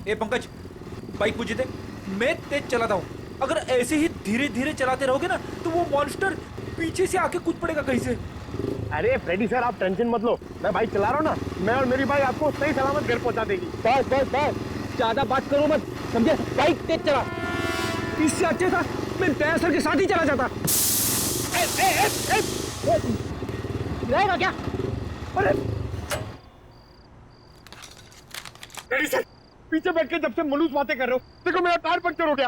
ए Pankaj, bike मुझे दे, मैं तेज चलाता हूँ। अगर ऐसे ही धीरे धीरे चलाते रहोगे ना तो वो मॉन्स्टर पीछे से आके कूद पड़ेगा कहीं से। अरे फ्रेडी सर, आप टेंशन मत लो, मैं बाइक चला रहा हूँ ना, मैं और मेरी बाइक आपको सही सलामत घर पहुंचा देगी। बस बस बस, ज्यादा बात करो मत, समझे? बाइक तेज चला। इससे अच्छे था मैं दया सर के साथ ही चला जाता। रहेगा क्या? अरे फ्रेडी सर, पीछे बैठ के जब से मलूस बातें कर रहे हो, देखो मेरा टायर पंक्चर हो गया।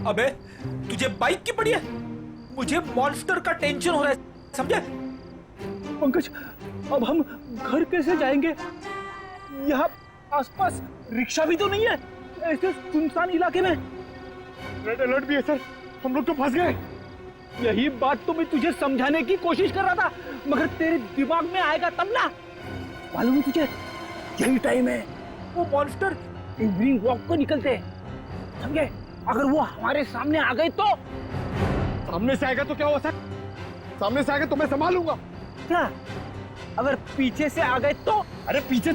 अबे तुझे बाइक की पड़ी है, मुझे मॉन्स्टर का टेंशन हो रहा है, समझे? पंकज, अब हम घर कैसे जाएंगे? यहाँ आसपास रिक्शा भी तो नहीं है, ऐसे सुनसान इलाके में। रेड अलर्ट भी है सर, हम लोग तो फंस गए। यही बात तो मैं तुझे समझाने की कोशिश कर रहा था, मगर तेरे दिमाग में आएगा तब ना। मालूम है तुझे, यही टाइम है वो मॉन्स्टर इवनिंग वॉक को निकलते हैं, समझे? अगर वो हमारे सामने आ गए तो? सामने से आएगा तो क्या हुआ सर? सामने से आएगा तो मैं संभालूंगा। क्या? अगर पीछे से आ गए तो? अरे पीछे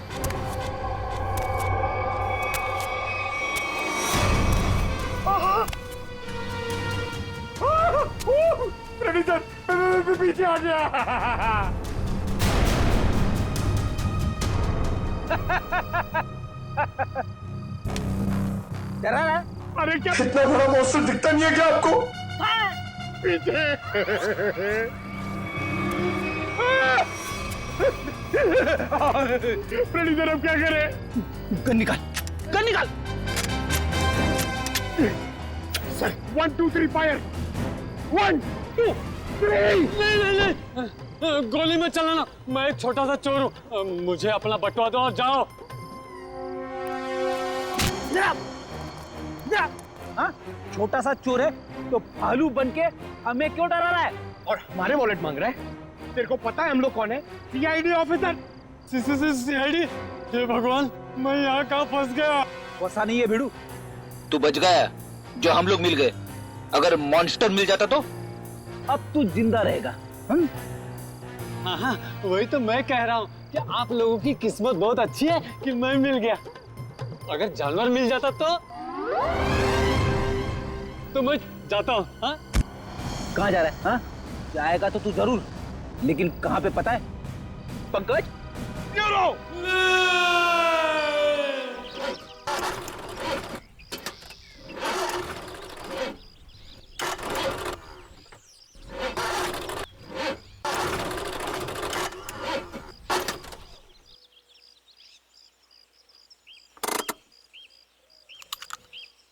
फ्रेडी सर, मैं पीछे आ गया। डरा ना? अरे क्या इतना बड़ा मॉन्स्टर दिखता नहीं है क्या आपको? पीछे। फ्रेडी सर, अब क्या करें? गन निकाल, गन निकाल। Sir 1 2 3 fire. 1 2 3। नहीं, गोली में चलाना, मैं एक छोटा सा चोर हूँ, मुझे अपना बटवा दो और जाओ। हाँ? छोटा सा चोर है तो भालू बन के हमें क्यों डरा रहा है? और हमारे वॉलेट मांग रहा है। तेरे को पता है हम लोग कौन है? CID officer. सीआईडी? हे भगवान, मैं यहाँ कहाँ फंस गया? वैसा नहीं है भिड़ू। तू बच गया जो हम लोग मिल गए, अगर मॉन्स्टर मिल जाता तो? अब तू जिंदा रहेगा। हाँ, वही तो मैं कह रहा हूँ कि आप लोगों की किस्मत बहुत अच्छी है कि मैं मिल गया। अगर जानवर मिल जाता तो मैं जाता हूँ। हाँ? कहाँ जा रहा है? हाँ? जाएगा तो तू जरूर, लेकिन कहाँ पे पता है? पंकज,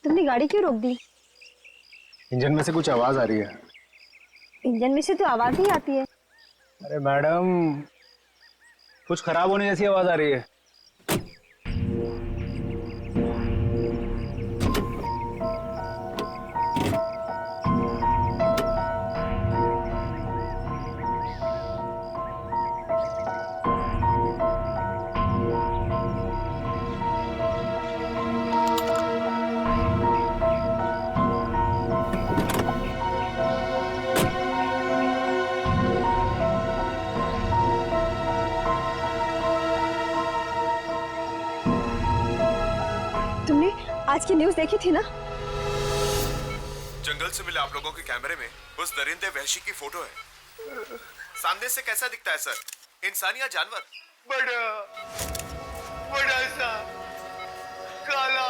तुमने गाड़ी क्यों रोक दी? इंजन में से कुछ आवाज आ रही है। इंजन में से तो आवाज ही आती है। अरे मैडम, कुछ खराब होने जैसी आवाज आ रही है। आज की न्यूज़ देखी थी ना? जंगल से मिले आप लोगों के कैमरे में उस दरिंदे वहशी की फोटो है। सामने से कैसा दिखता है सर? इंसान या जानवर? बड़ा बड़ा सा काला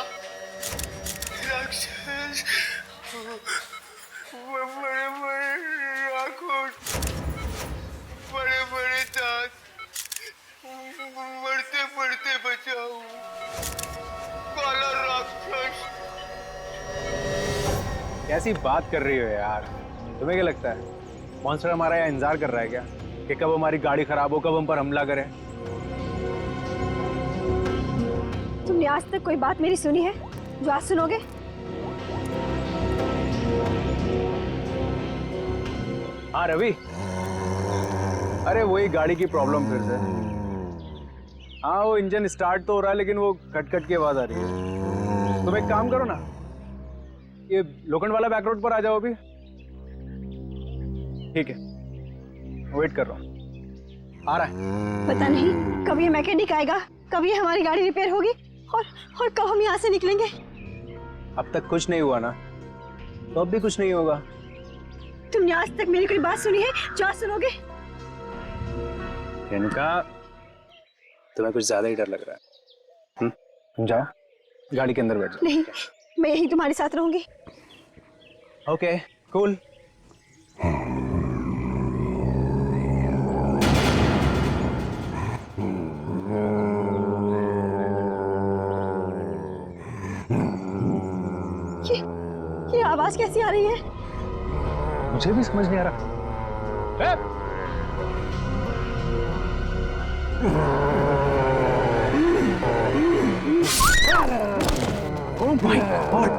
राक्षस, बड़े बड़े आंखों, बड़े बड़े दांत, बढ़ते बढ़ते बचाओ, काला राक्षस। कैसी बात कर रही हो यार? तुम्हें क्या लगता है मॉन्स्टर हमारा यहाँ इंतजार कर रहा है क्या कि कब हमारी गाड़ी खराब हो, कब हम पर हमला करे? तुमने आज तक कोई बात मेरी सुनी है जो आज सुनोगे? हाँ रवि, अरे वही गाड़ी की प्रॉब्लम फिर से। हाँ वो इंजन स्टार्ट तो हो रहा है लेकिन वो कट कट की आवाज आ रही है। तुम एक काम करो ना, ये लोखंड वाला बैक रोड पर आ जाओ अभी। ठीक है, वेट कर रहा हूँ, आ रहा है। पता नहीं कब ये मैकेनिक आएगा कभी हमारी गाड़ी रिपेयर होगी और कब हम यहाँ से निकलेंगे? अब तक कुछ नहीं हुआ ना, तो अब भी कुछ नहीं होगा। तुमने आज तक मेरी कोई बात सुनी है जो आज सुनोगे? रेणुका, तुम्हें कुछ ज्यादा ही डर लग रहा है। तुम जाओ, गाड़ी के अंदर बैठ जाओ। नहीं, मैं यहीं तुम्हारे साथ रहूंगी। Okay, cool. ये आवाज कैसी आ रही है? मुझे भी समझ नहीं आ रहा। Oh my God!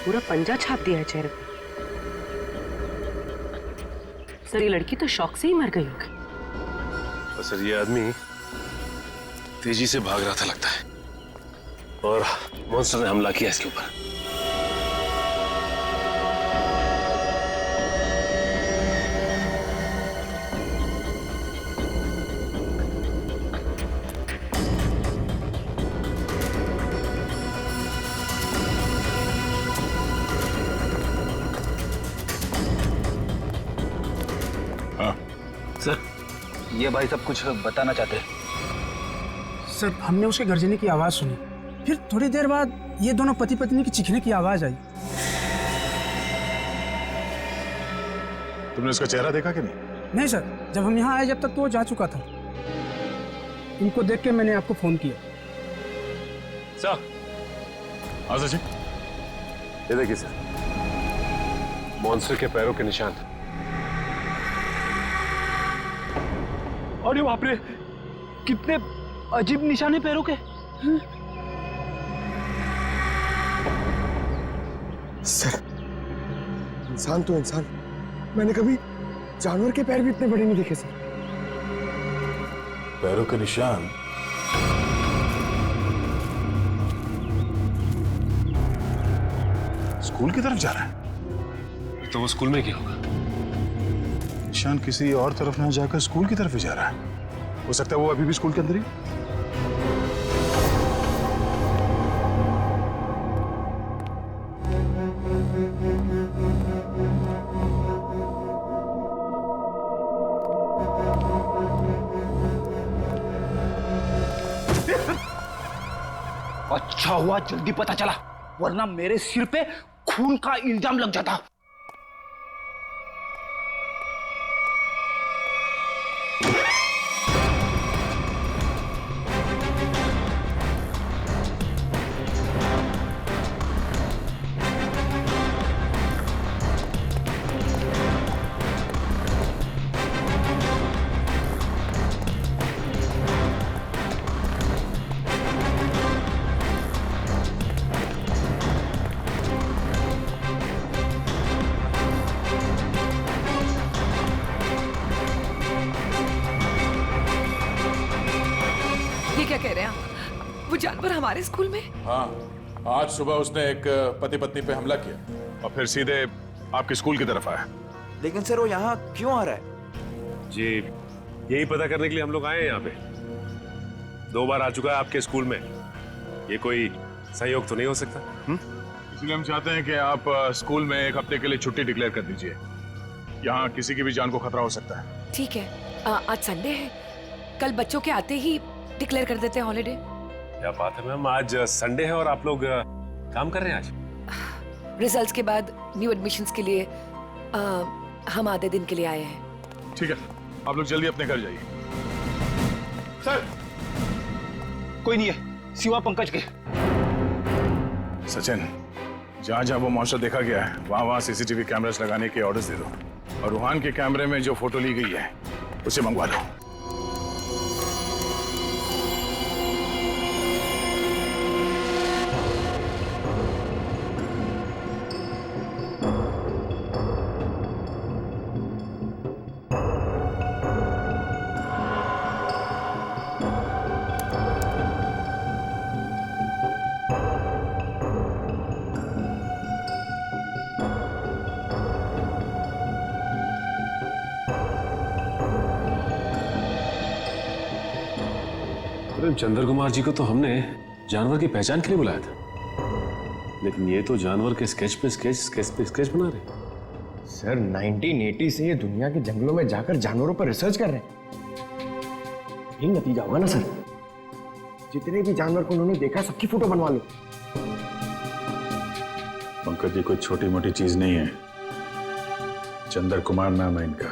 पूरा पंजा छाप दिया है चेहरे पे। सर ये लड़की तो शौक से ही मर गई होगी। सर ये आदमी तेजी से भाग रहा था लगता है, और मॉन्स्टर ने हमला किया इसके ऊपर। सर ये भाई सब कुछ बताना चाहते हैं। सर हमने उसके गर्जने की आवाज सुनी, फिर थोड़ी देर बाद ये दोनों पति पत्नी की चीखने की आवाज आई। तुमने उसका चेहरा देखा कि नहीं? नहीं सर, जब हम यहाँ आए जब तक तो वो जा चुका था। उनको देख के मैंने आपको फोन किया। सर हाँ सचिन, ये देखिए सर, मॉन्स्टर के पैरों के निशान। अरे बाप रे, कितने अजीब निशाने पैरों के। सर, इंसान तो इंसान, मैंने कभी जानवर के पैर भी इतने बड़े नहीं देखे सर। पैरों के निशान? स्कूल की तरफ जा रहा है? तो वो स्कूल में क्या होगा? निशान किसी और तरफ ना जाकर स्कूल की तरफ ही जा रहा है। हो सकता है वो अभी भी स्कूल के अंदर ही। अच्छा हुआ जल्दी पता चला, वरना मेरे सिर पे खून का इल्जाम लग जाता। ये क्या कह रहे हैं आप? वो जानवर हमारे स्कूल में? हाँ, आज सुबह उसने एक पति पत्नी पे हमला किया और फिर सीधे आपके स्कूल की तरफ आया। लेकिन सर वो यहाँ क्यों आ रहा है? जी यही पता करने के लिए हम लोग आए हैं यहाँ पे। 2 बार आ चुका है आपके स्कूल में, ये कोई सहयोग तो नहीं हो सकता? इसलिए हम चाहते हैं कि आप स्कूल में 1 हफ्ते के लिए छुट्टी डिक्लेयर कर दीजिए। यहाँ किसी की भी जान को खतरा हो सकता है। ठीक है, आज संडे है, कल बच्चों के आते ही डिक्लेयर कर देते हैं हॉलिडे। क्या बात है मैम, आज संडे है और आप लोग काम कर रहे हैं आज? रिजल्ट्स के बाद न्यू एडमिशन्स के लिए हम आधे दिन के लिए आए हैं। ठीक है, आप लोग जल्दी अपने घर जाइए। सर कोई नहीं है सिवा पंकज के। सचिन, जहाँ जहाँ वो मॉन्स्टर देखा गया है वहाँ सीसीटीवी कैमरास लगाने के ऑर्डर्स दे दो, और रूहान के कैमरे में जो फोटो ली गई है उसे मंगवा लो। मैडम, चंद्र कुमार जी को तो हमने जानवर की पहचान के लिए बुलाया था, लेकिन ये तो जानवर के स्केच पे स्केच बना रहे। सर 1980 से ये दुनिया के जंगलों में जाकर जानवरों पर रिसर्च कर रहे हैं। यही नतीजा होगा ना सर। जितने भी जानवर को उन्होंने देखा सबकी फोटो बनवा लो। पंकज जी कोई छोटी मोटी चीज नहीं है। चंद्र कुमार नाम है इनका।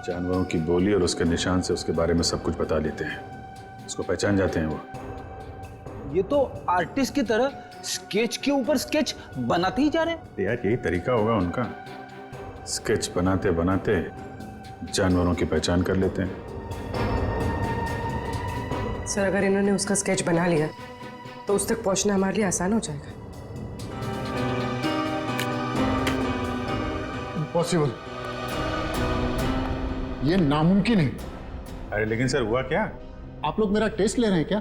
जानवरों की बोली और उसके निशान से उसके बारे में सब कुछ बता लेते हैं, उसको पहचान जाते हैं वो। ये तो आर्टिस्ट की तरह स्केच के ऊपर स्केच बनाते ही जा रहे हैं। यार यही तरीका होगा उनका, स्केच बनाते बनाते जानवरों की पहचान कर लेते हैं। सर अगर इन्होंने उसका स्केच बना लिया तो उस तक पहुंचना हमारे लिए आसान हो जाएगा। इम्पॉसिबल, ये नामुमकिन है। अरे लेकिन सर हुआ क्या? आप लोग मेरा टेस्ट ले रहे हैं क्या?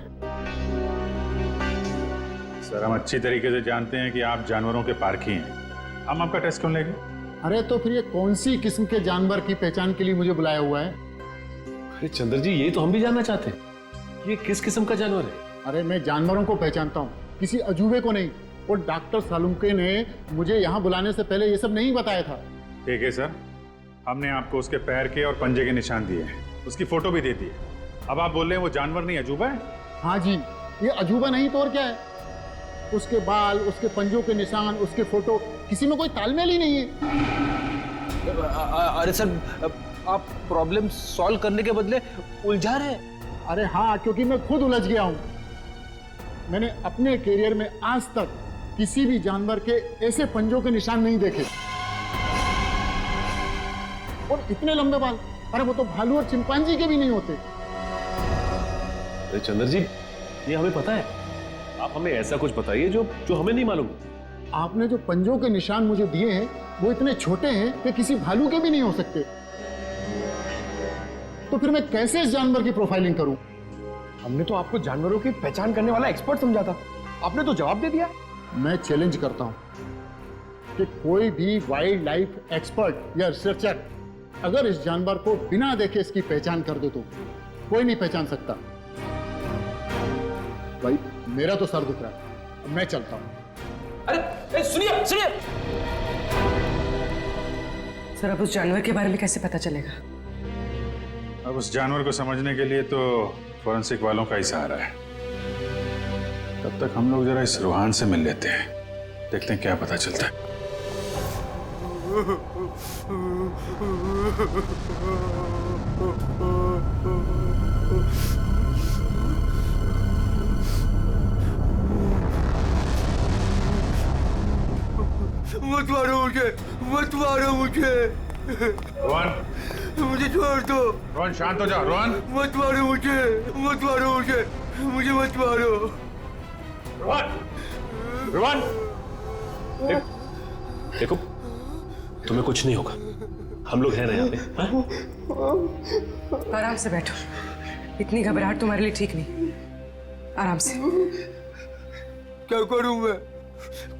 सर हम अच्छी तरीके से जानते हैं कि आप जानवरों के पारखी हैं, हम आपका टेस्ट क्यों लेंगे? अरे तो फिर ये कौन सी किस्म के जानवर की पहचान के लिए मुझे बुलाया हुआ है? अरे चंद्र जी, ये तो हम भी जानना चाहते हैं, ये किस किस्म का जानवर है? अरे मैं जानवरों को पहचानता हूँ, किसी अजूबे को नहीं। और डॉक्टर सालुंके ने मुझे यहाँ बुलाने से पहले ये सब नहीं बताया था। ठीक है सर, हमने आपको उसके पैर के और पंजे के निशान दिए हैं, उसकी फोटो भी दे दी है। अब आप बोल रहे हैं वो जानवर नहीं अजूबा है? हाँ जी, ये अजूबा नहीं तो और क्या है। उसके बाल, उसके पंजों के निशान, उसके फोटो, किसी में कोई तालमेल ही नहीं है। अरे सर, आप प्रॉब्लम सॉल्व करने के बदले उलझा रहे हैं। अरे हाँ, क्योंकि मैं खुद उलझ गया हूँ। मैंने अपने करियर में आज तक किसी भी जानवर के ऐसे पंजों के निशान नहीं देखे, और इतने लंबे बाल। अरे वो तो भालू और चिंपांजी के भी नहीं होते। अरे चंद्र जी, ये हमें पता है, आप हमें ऐसा कुछ बताइए जो हमें नहीं मालूम। आपने जो पंजों के निशान मुझे दिए हैं वो इतने छोटे हैं कि किसी भालू के भी नहीं हो सकते। तो फिर मैं कैसे इस जानवर की प्रोफाइलिंग करूं? हमने तो आपको जानवरों की पहचान करने वाला एक्सपर्ट समझा था, आपने तो जवाब दे दिया। मैं चैलेंज करता हूं कि कोई भी वाइल्ड लाइफ एक्सपर्ट या रिसर्चर अगर इस जानवर को बिना देखे इसकी पहचान कर दे तो कोई नहीं पहचान सकता। भाई मेरा तो सर दुख रहा है, अब मैं चलता हूं। अरे सुनिए सुनिए सर, अब उस जानवर के बारे में कैसे पता चलेगा? अब उस जानवर को समझने के लिए तो फॉरेंसिक वालों का ही सहारा है। तब तक हम लोग जरा इस रूहान से मिल लेते हैं, देखते हैं क्या पता चलता है। मत मारो मुझे, मत मारो मुझे। रोहन, मुझे छोड़ दो। रोहन शांत हो जा। रोहन मत मारो मुझे, मत मारो मुझे, मुझे मत मारो। रोहन, रोहन देखो, तुम्हें कुछ नहीं होगा, हम लोग हैं ना यहाँ पे। आराम से बैठो, इतनी घबराहट तुम्हारे लिए ठीक नहीं। आराम से। क्या करूं मैं,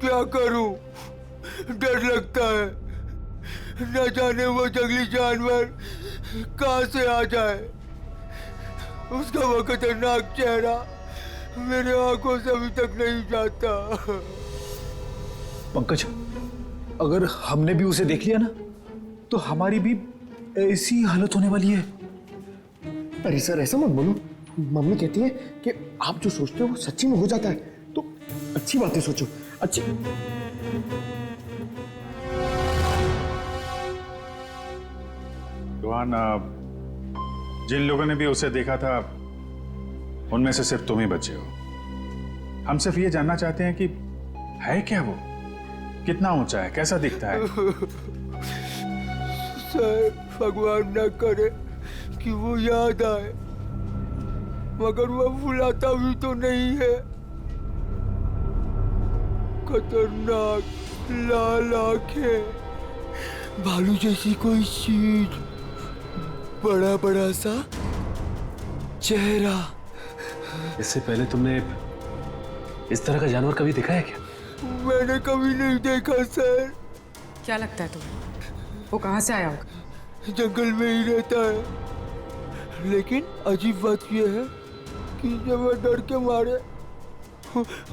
क्या करूं? डर लगता है, न जाने वो जंगली जानवर कहां से आ जाए। उसका वो खतरनाक चेहरा मेरे आंखों से अभी तक नहीं जाता। पंकज, अगर हमने भी उसे देख लिया ना तो हमारी भी ऐसी हालत होने वाली है। अरे सर ऐसा मत बोलो, मम्मी कहती है कि आप जो सोचते हो वो सच्ची में हो जाता है, तो अच्छी बातें सोचो। अच्छी रोहन, जिन लोगों ने भी उसे देखा था उनमें से सिर्फ तुम ही बचे हो। हम सिर्फ ये जानना चाहते हैं कि है क्या वो, कितना ऊंचा है, कैसा दिखता है। सर भगवान न करे कि वो याद आए, मगर वो भुलाता भी तो नहीं है। खतरनाक लाल आंखें, भालू जैसी कोई चीज, बड़ा बड़ा सा चेहरा। इससे पहले तुमने इस तरह का जानवर कभी देखा है क्या? मैंने कभी नहीं देखा सर। क्या लगता है तुम्हें, वो कहाँ से आया होगा? जंगल में ही रहता है, लेकिन अजीब बात यह है कि जब वह डर के मारे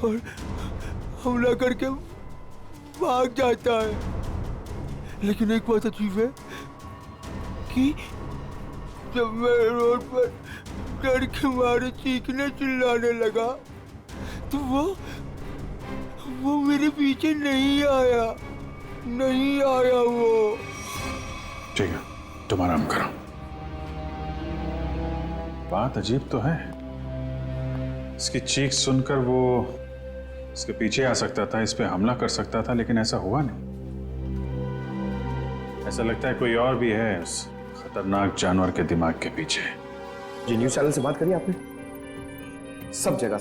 और हमला करके भाग जाता है। लेकिन एक बात अजीब है कि जब मैं रोड पर डर के मारे चीखने चिल्लाने लगा तो वो मेरे पीछे नहीं आया वो। ठीक है, तुम आराम करो। बात अजीब तो है, इसकी चीख सुनकर वो इसके पीछे आ सकता था, इस पे हमला कर सकता था, लेकिन ऐसा हुआ नहीं। ऐसा लगता है कोई और भी है उस खतरनाक जानवर के दिमाग के पीछे। जी न्यूज चैनल से बात करी आपने? सब जगह।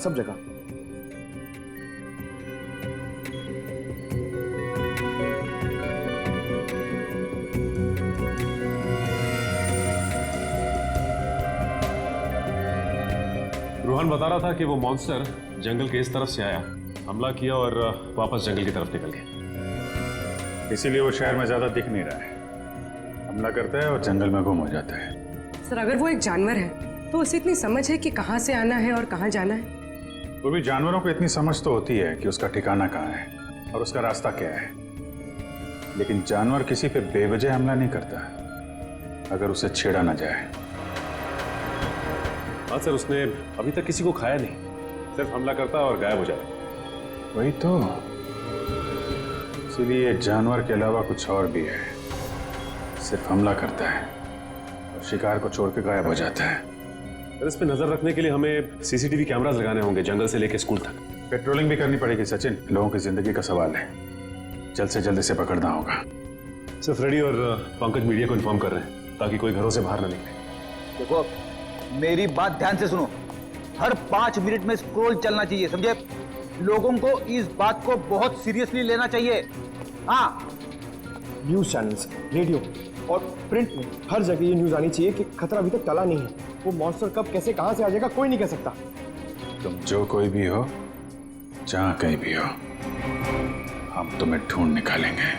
रोहन बता रहा था कि वो मॉन्स्टर जंगल के इस तरफ से आया, हमला किया और वापस जंगल की तरफ निकल गया। इसीलिए वो शहर में ज्यादा दिख नहीं रहा है, हमला करता है और जंगल में गुम हो जाता है। सर अगर वो एक जानवर है तो उसे इतनी समझ है कि कहाँ से आना है और कहाँ जाना है? वो भी जानवरों को इतनी समझ तो होती है कि उसका ठिकाना कहाँ है और उसका रास्ता क्या है, लेकिन जानवर किसी पे बेवजह हमला नहीं करता अगर उसे छेड़ा ना जाए। हाँ सर, उसने अभी तक किसी को खाया नहीं, सिर्फ हमला करता और गायब हो जाता। वही तो, इसीलिए जानवर के अलावा कुछ और भी है, सिर्फ हमला करता है और शिकार को छोड़ के गायब हो जाता है। सर इस पे नजर रखने के लिए हमें सीसीटीवी कैमरास लगाने होंगे जंगल से लेकर स्कूल तक। पेट्रोलिंग भी करनी पड़ेगी सचिन, लोगों की जिंदगी का सवाल है, जल्द से जल्द इसे पकड़ना होगा। सर फ्रेडी और पंकज मीडिया को इन्फॉर्म कर रहे हैं ताकि कोई घरों से बाहर ना निकले। देखो मेरी बात ध्यान से सुनो, हर 5 मिनट में स्क्रॉल चलना चाहिए, समझे? लोगों को इस बात को बहुत सीरियसली लेना चाहिए। हाँ, न्यूज चैनल्स, रेडियो और प्रिंट में हर जगह ये न्यूज आनी चाहिए कि खतरा अभी तक टला नहीं है। वो मॉन्स्टर कब कैसे कहां से आ जाएगा कोई नहीं कह सकता। तुम जो कोई भी हो, जहां कहीं भी हो, हम तुम्हें ढूंढ निकालेंगे।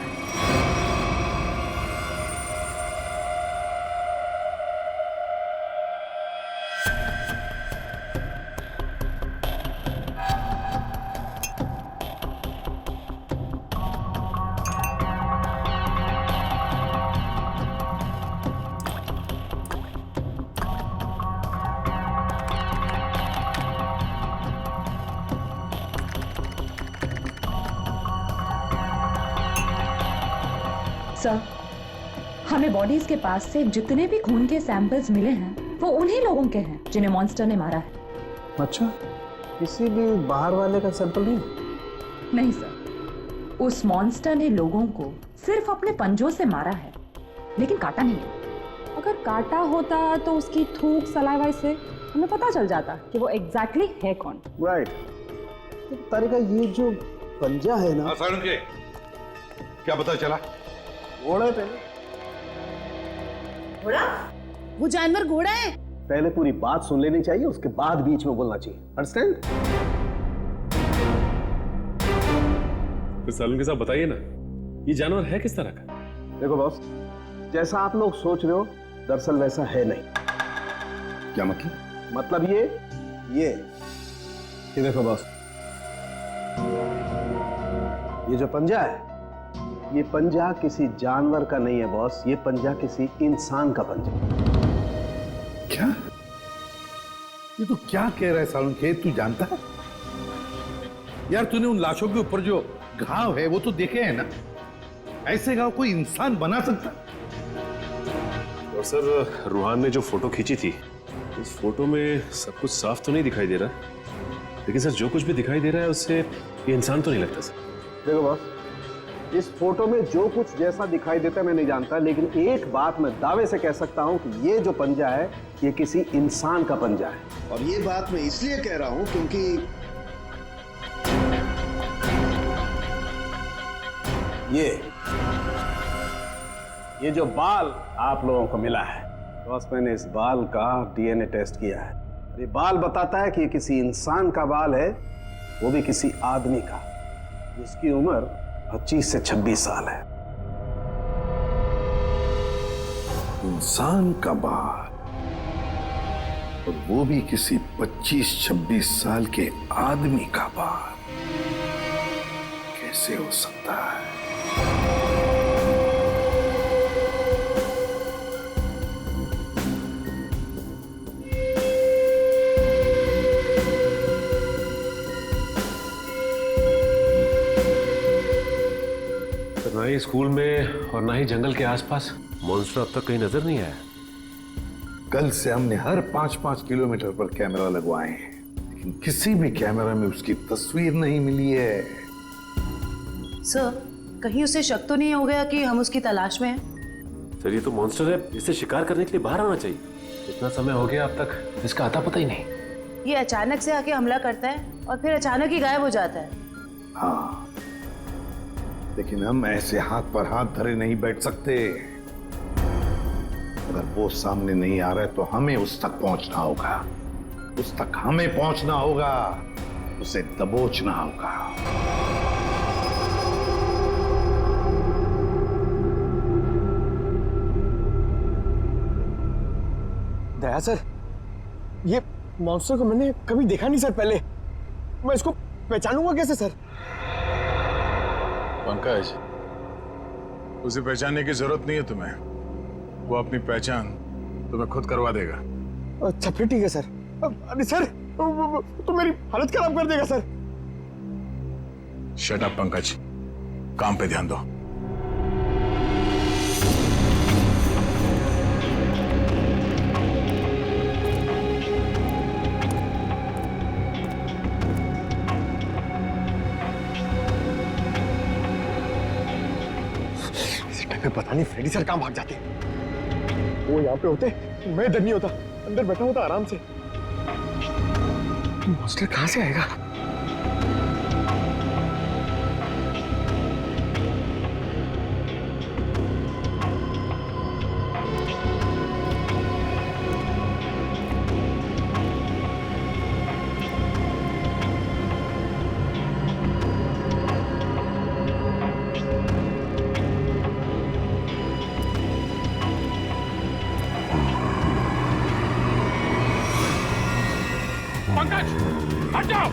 सर, हमें बॉडीज के पास से जितने भी खून के सैंपल्स मिले हैं वो उन्हीं लोगों के हैं जिन्हें मॉन्स्टर ने मारा है। अच्छा, किसी भी बाहर वाले का सैंपल नहीं? नहीं सर, उस मॉन्स्टर ने लोगों को सिर्फ अपने पंजों से मारा है, लेकिन काटा नहीं है। अगर काटा होता तो उसकी थूक सलाइवा से हमें पता चल जाता कि वो एग्जैक्टली है कौन। राइट। तो तारिका ये जो पंजा है ना, क्या पता चला? घोड़ा पे घोड़ा? वो जानवर घोड़ा है? पहले पूरी बात सुन लेनी चाहिए, उसके बाद बीच में बोलना चाहिए। अंडरस्टैंड? फिर सालून के साथ बताइए ना, ये जानवर है किस तरह का? देखो बॉस, जैसा आप लोग सोच रहे हो दरअसल वैसा है नहीं। क्या मतलब? मतलब ये देखो बॉस, ये जो पंजा है, ये पंजा किसी जानवर का नहीं है बॉस, ये पंजा किसी इंसान का पंजा। क्या? ये तो क्या कह रहा है सालुंखेत, तू जानता है? यार तूने उन लाशों के ऊपर जो घाव है वो तो देखे हैं ना, ऐसे घाव कोई इंसान बना सकता? और सर रूहान ने जो फोटो खींची थी, उस फोटो में सब कुछ साफ तो नहीं दिखाई दे रहा, लेकिन सर जो कुछ भी दिखाई दे रहा है उससे ये इंसान तो नहीं लगता सर। देखो बॉस, इस फोटो में जो कुछ जैसा दिखाई देता है मैं नहीं जानता, लेकिन एक बात मैं दावे से कह सकता हूं कि ये जो पंजा है ये किसी इंसान का पंजा है। और ये बात मैं इसलिए कह रहा हूं क्योंकि ये जो बाल आप लोगों को मिला है बॉस, मैंने इस बाल का डीएनए टेस्ट किया है। ये बाल बताता है कि ये किसी इंसान का बाल है, वो भी किसी आदमी का जिसकी उम्र 25 से 26 साल है। इंसान का बाल? और वो भी किसी 25-26 साल के आदमी का बाल। कैसे हो सकता है? ना ही स्कूल में और ना ही जंगल के आसपास मॉन्स्टर अब तक कहीं नजर नहीं आया। कल से हमने हर 5-5 किलोमीटर पर कैमरा लगवाए हैं, लेकिन किसी भी कैमरा में उसकी तस्वीर नहीं मिली है। सर, कहीं उसे शक तो नहीं हो गया कि हम उसकी तलाश में हैं? सर ये तो मॉन्स्टर है, इसे शिकार करने के लिए बाहर आना चाहिए। इतना समय हो गया अब तक इसका आता पता ही नहीं। ये अचानक से आके हमला करता है और फिर अचानक ही गायब हो जाता है। हाँ, लेकिन हम ऐसे हाथ पर हाथ धरे नहीं बैठ सकते। अगर वो सामने नहीं आ रहा है तो हमें उस तक पहुंचना होगा, उस तक हमें पहुंचना होगा, उसे दबोचना होगा। दया सर, ये मॉन्स्टर को मैंने कभी देखा नहीं सर पहले। मैं इसको पहचानूंगा कैसे सर? पंकज, उसे पहचानने की जरूरत नहीं है तुम्हें। वो अपनी पहचान तुम्हें खुद करवा देगा। अच्छा फिर ठीक है सर। अरे सर, तो मेरी हालत खराब कर देगा सर। शट अप पंकज, काम पे ध्यान दो। पता नहीं फ्रेडी सर कहां भाग जाते। वो यहाँ पे होते मैं इधर नहीं होता, अंदर बैठा होता आराम से। मॉन्स्टर कहां से आएगा? पंकज, हट जाओ।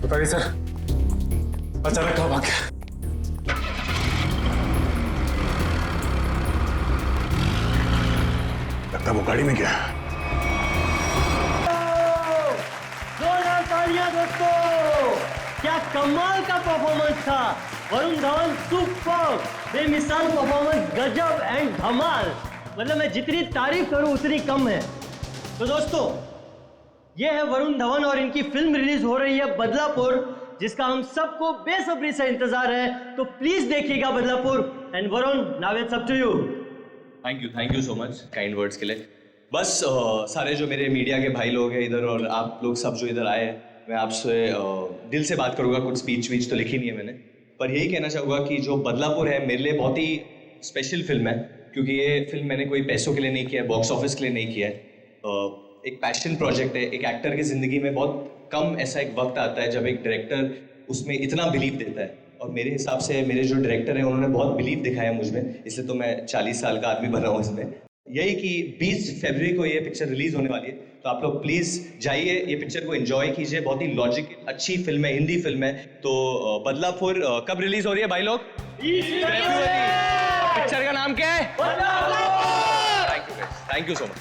बताइए सर, अचानक कहाँ भाग गया? लगता वो गाड़ी में गया। जोरदार तालियां दोस्तों! क्या कमाल का परफॉर्मेंस था। वरुण धवन सुपर, बेमिसाल परफॉर्मेंस, गजब एंड धमाल। मतलब मैं जितनी तारीफ करूं उतनी कम है। तो दोस्तों, ये है वरुण धवन और इनकी फिल्म रिलीज हो रही है बदलापुर, जिसका हम सबको बेसब्री से इंतजार है। तो प्लीज देखिएगा Badlapur. And Varun, now it's up to you. Thank you so much kind words के लिए। बस सारे जो मेरे मीडिया के भाई लोग हैं इधर और आप लोग सब जो इधर आए हैं, मैं आपसे दिल से बात करूंगा। कुछ स्पीच वीच तो लिखी नहीं है मैंने, पर यही कहना चाहूँगा कि जो बदलापुर है मेरे लिए बहुत ही स्पेशल फिल्म है, क्योंकि ये फिल्म मैंने कोई पैसों के लिए नहीं किया है, बॉक्स ऑफिस के लिए नहीं किया है। एक पैशन प्रोजेक्ट है। एक एक्टर की ज़िंदगी में बहुत कम ऐसा एक वक्त आता है जब एक डायरेक्टर उसमें इतना बिलीव देता है, और मेरे हिसाब से मेरे जो डायरेक्टर हैं उन्होंने बहुत बिलीव दिखाया मुझ में, इसलिए तो मैं 40 साल का आदमी बना हूँ इसमें। यही कि 20 फरवरी को ये पिक्चर रिलीज होने वाली है, तो आप लोग प्लीज़ जाइए, ये पिक्चर को एंजॉय कीजिए। बहुत ही लॉजिकल अच्छी फिल्म है, हिंदी फिल्म है। तो बदलापुर कब रिलीज हो रही है भाई लोग? पिक्चर का नाम क्या है? Thank you so much.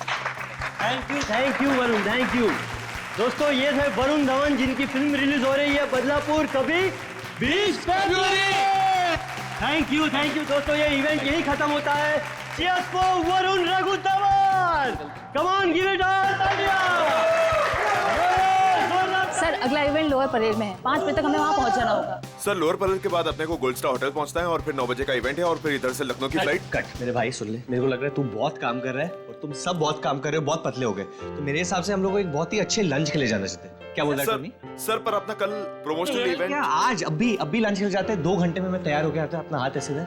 Thank you Varun, thank you. दोस्तों, ये थे वरुण धवन जिनकी फिल्म रिलीज हो रही है बदलापुर, कभी 20 फरवरी। थैंक यू दोस्तों, ये इवेंट यही खत्म होता है। Cheers for Varun Raghu Dhawan. Come on, give it all, तालियां। सर अगला इवेंट लोअर परेड में है, 5 बजे तक हमें वहाँ पहुँच जाना होगा। सर लोअर परेड के बाद अपने को गोल्ड स्टार होटल पहुंचना है और फिर 9 बजे का इवेंट है और फिर इधर से लखनऊ की फ्लाइट। कट मेरे भाई सुन ले, मेरे को लग रहा है तू बहुत काम कर रहा है और तुम सब बहुत काम कर रहे हो, बहुत पतले हो गए। तो मेरे हिसाब से हम लोग को एक बहुत ही अच्छे लंच के लिए जाना चाहिए। क्या बोल रहा है टोनी? सर पर अपना कल प्रमोशनल इवेंट आज अभी लंच के लिए जाते हैं। 2 घंटे में मैं तैयार हो गया था। अपना हाथ ऐसे दे।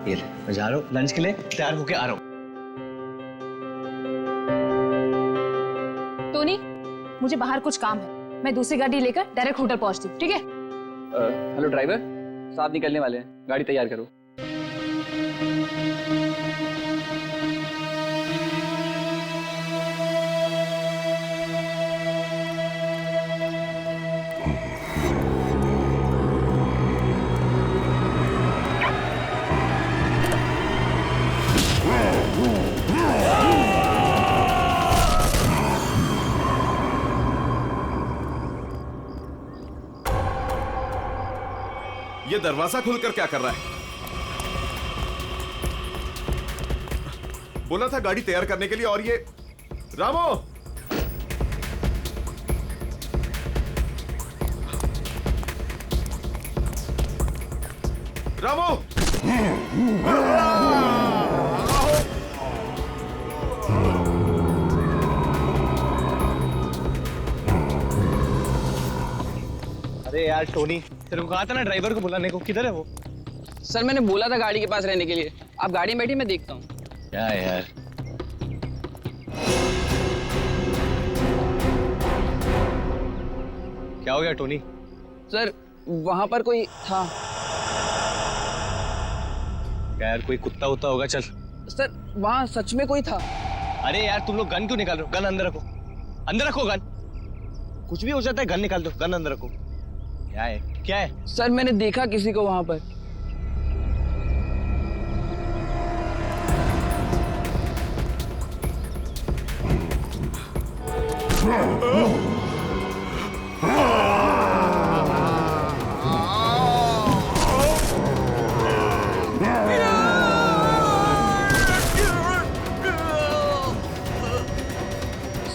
ये ले, मैं जा रहा हूँ लंच के लिए, तैयार होके आ रहा हूँ। टोनी, मुझे बाहर कुछ काम है, मैं दूसरी गाड़ी लेकर डायरेक्ट होटल पहुंचती हूँ, ठीक है? हेलो ड्राइवर, साहब निकलने वाले हैं, गाड़ी तैयार करो। ये दरवाजा खुलकर क्या कर रहा है? बोला था गाड़ी तैयार करने के लिए और ये रामो रामो अरे यार टोनी, तेरे को कहा था ना ड्राइवर को बुलाने को, किधर है वो? सर मैंने बोला था गाड़ी के पास रहने के लिए, आप गाड़ी में बैठिए, मैं देखता हूँ। क्या यार, क्या हो गया टोनी? सर वहां पर कोई था। क्या यार, कोई कुत्ता उत्ता होगा? चल। सर वहां सच में कोई था। अरे यार तुम लोग गन क्यों निकाल रहे हो? गन अंदर रखो, अंदर रखो गन। कुछ भी हो जाता है, गन निकाल दो, गन अंदर रखो। क्या है, क्या है? सर मैंने देखा किसी को वहां पर।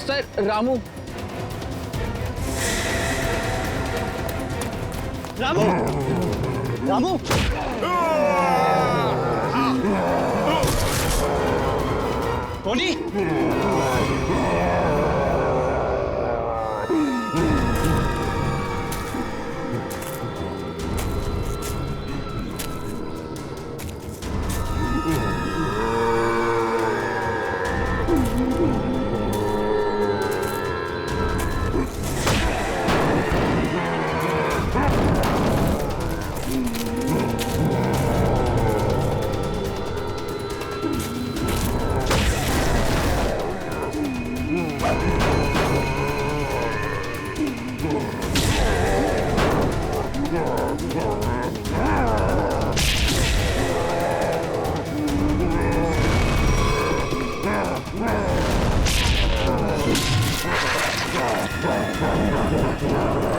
Sir Ramu, Ramu, Ramu, Tony, Yeah.